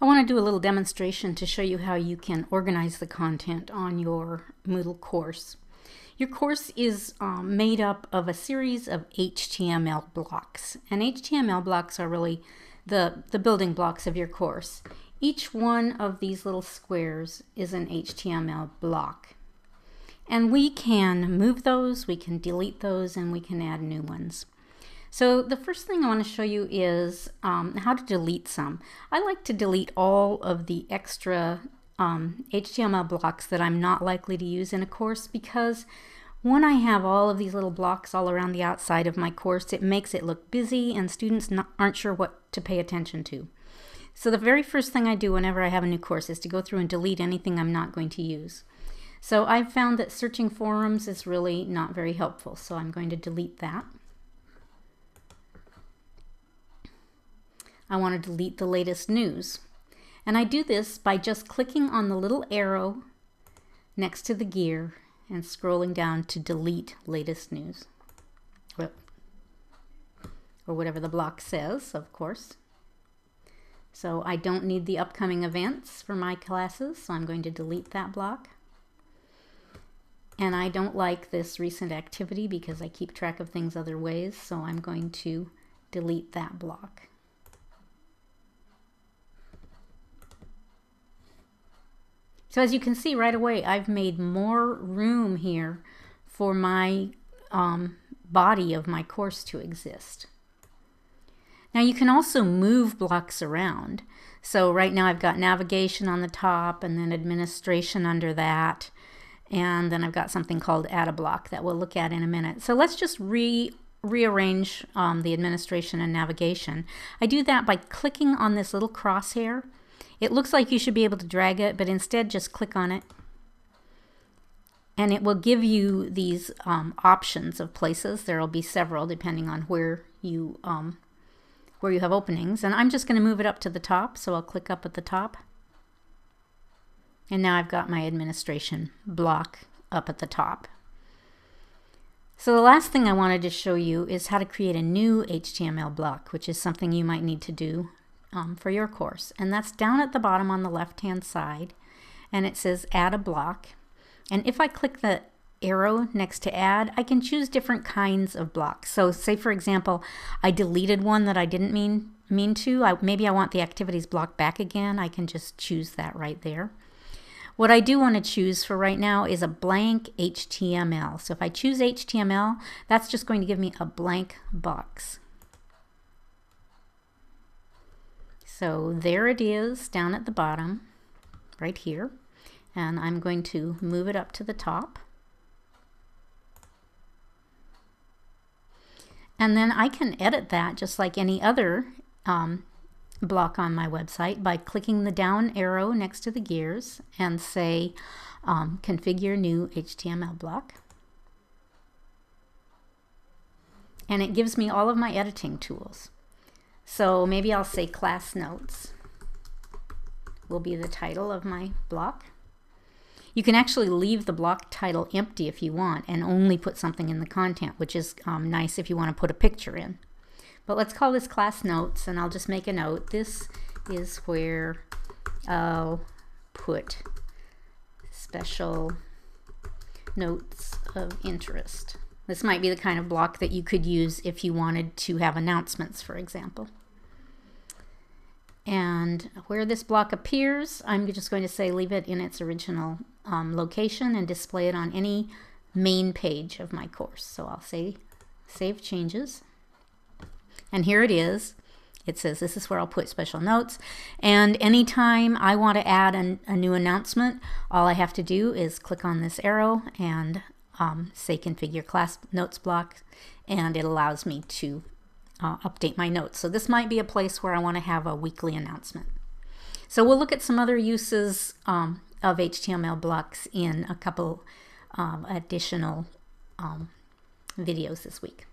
I want to do a little demonstration to show you how you can organize the content on your Moodle course. Your course is made up of a series of HTML blocks, and HTML blocks are really the building blocks of your course. Each one of these little squares is an HTML block, and we can move those, we can delete those, and we can add new ones. So the first thing I want to show you is how to delete some. I like to delete all of the extra HTML blocks that I'm not likely to use in a course, because when I have all of these little blocks all around the outside of my course, it makes it look busy and students aren't sure what to pay attention to. So the very first thing I do whenever I have a new course is to go through and delete anything I'm not going to use. So I've found that searching forums is really not very helpful, so I'm going to delete that. I want to delete the latest news. And I do this by just clicking on the little arrow next to the gear and scrolling down to delete latest news. Or whatever the block says, of course. So I don't need the upcoming events for my classes, so I'm going to delete that block. And I don't like this recent activity because I keep track of things other ways, so I'm going to delete that block. So as you can see right away, I've made more room here for my body of my course to exist. Now you can also move blocks around. So right now I've got navigation on the top and then administration under that. And then I've got something called add a block that we'll look at in a minute. So let's just rearrange the administration and navigation. I do that by clicking on this little crosshair. It looks like you should be able to drag it, but instead just click on it. And it will give you these options of places. There will be several depending on where you have openings. And I'm just going to move it up to the top, so I'll click up at the top. And now I've got my administration block up at the top. So the last thing I wanted to show you is how to create a new HTML block, which is something you might need to do for your course. And that's down at the bottom on the left-hand side, and it says add a block. And if I click the arrow next to add, I can choose different kinds of blocks. So say for example, I deleted one that I didn't mean to. Maybe I want the activities block back again. I can just choose that right there. What I do want to choose for right now is a blank HTML. So if I choose HTML, that's just going to give me a blank box. So there it is down at the bottom, right here. And I'm going to move it up to the top. And then I can edit that just like any other block on my website by clicking the down arrow next to the gears and say configure new HTML block. And it gives me all of my editing tools. So maybe I'll say class notes will be the title of my block. You can actually leave the block title empty if you want and only put something in the content, which is nice if you want to put a picture in. But let's call this class notes, and I'll just make a note. This is where I'll put special notes of interest. This might be the kind of block that you could use if you wanted to have announcements, for example. And where this block appears, I'm just going to say leave it in its original location and display it on any main page of my course. So I'll say save changes. And here it is. It says this is where I'll put special notes. And anytime I want to add a new announcement, all I have to do is click on this arrow and say configure class notes block, and it allows me to update my notes. So this might be a place where I want to have a weekly announcement. So we'll look at some other uses of HTML blocks in a couple additional videos this week.